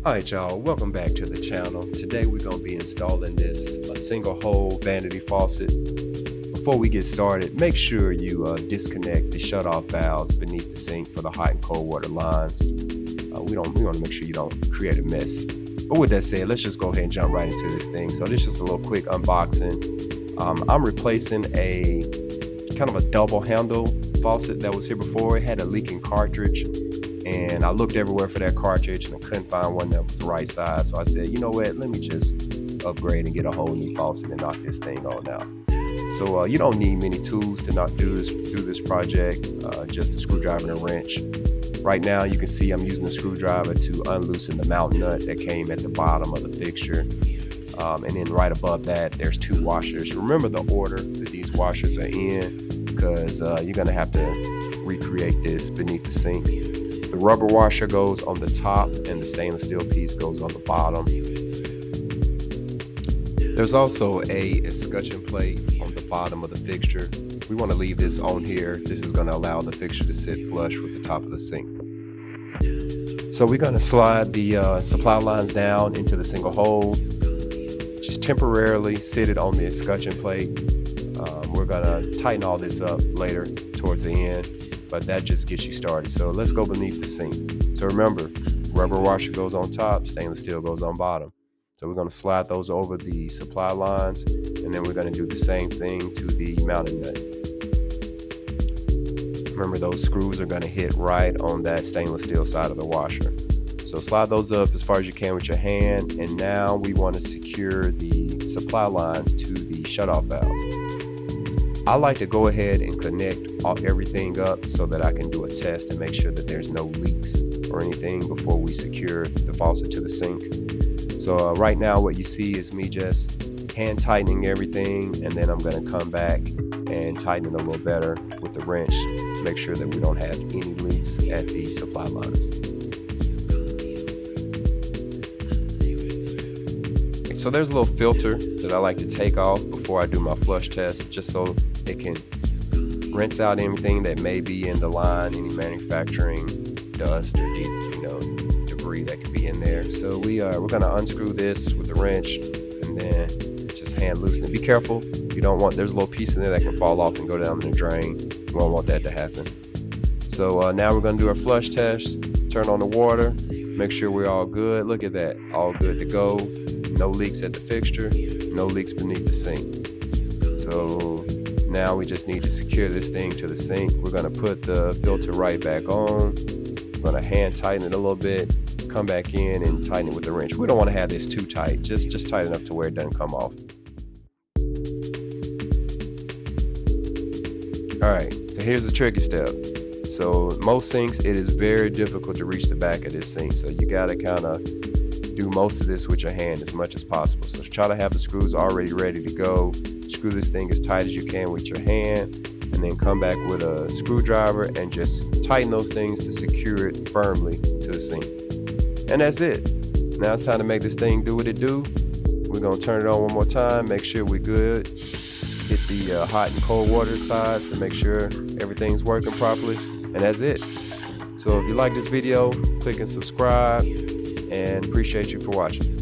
Alright y'all, welcome back to the channel. Today we're going to be installing this single hole vanity faucet. Before we get started, make sure you disconnect the shutoff valves beneath the sink for the hot and cold water lines. We want to make sure you don't create a mess. But with that said, let's just go ahead and jump right into this thing. So this is just a little quick unboxing. I'm replacing a kind of a double handle faucet that was here before. It had a leaking cartridge. And I looked everywhere for that cartridge and I couldn't find one that was the right size. So I said, you know what, let me just upgrade and get a whole new faucet and knock this thing on out. So you don't need many tools to not do this project, just a screwdriver and a wrench. Right now you can see I'm using the screwdriver to unloosen the mount nut that came at the bottom of the fixture. And then right above that, there's two washers. Remember the order that these washers are in, because you're gonna have to recreate this beneath the sink. The rubber washer goes on the top and the stainless steel piece goes on the bottom. There's also a escutcheon plate on the bottom of the fixture. We want to leave this on here. This is going to allow the fixture to sit flush with the top of the sink. So we're going to slide the supply lines down into the single hole. Just temporarily sit it on the escutcheon plate. We're going to tighten all this up later towards the end, but that just gets you started. So let's go beneath the sink. So remember, rubber washer goes on top, stainless steel goes on bottom. So we're going to slide those over the supply lines, and then we're going to do the same thing to the mounting nut. Remember, those screws are going to hit right on that stainless steel side of the washer. So slide those up as far as you can with your hand, and now we want to secure the supply lines to the shutoff valves. I like to go ahead and connect everything up so that I can do a test and make sure that there's no leaks or anything before we secure the faucet to the sink. So right now what you see is me just hand tightening everything, and then I'm going to come back and tighten it a little better with the wrench to make sure that we don't have any leaks at the supply lines. So there's a little filter that I like to take off before I do my flush test, just so it can rinse out anything that may be in the line, any manufacturing dust or debris that could be in there. So we're going to unscrew this with the wrench and then just hand loosen it. Be careful. You don't want, there's a little piece in there that can fall off and go down in the drain. You won't want that to happen. So now we're going to do our flush test. Turn on the water. Make sure we're all good. Look at that. All good to go. No leaks at the fixture. No leaks beneath the sink. So now we just need to secure this thing to the sink. We're going to put the filter right back on. We're going to hand tighten it a little bit, come back in and tighten it with the wrench. We don't want to have this too tight, just tight enough to where it doesn't come off. All right, so here's the tricky step. So most sinks, it is very difficult to reach the back of this sink. So you got to kind of do most of this with your hand as much as possible. So try to have the screws already ready to go. Screw this thing as tight as you can with your hand, and then come back with a screwdriver and just tighten those things to secure it firmly to the sink. And that's it. Now it's time to make this thing do what it do. We're going to turn it on one more time, make sure we're good. Hit the hot and cold water sides to make sure everything's working properly. And that's it. So if you like this video, click and subscribe, and appreciate you for watching.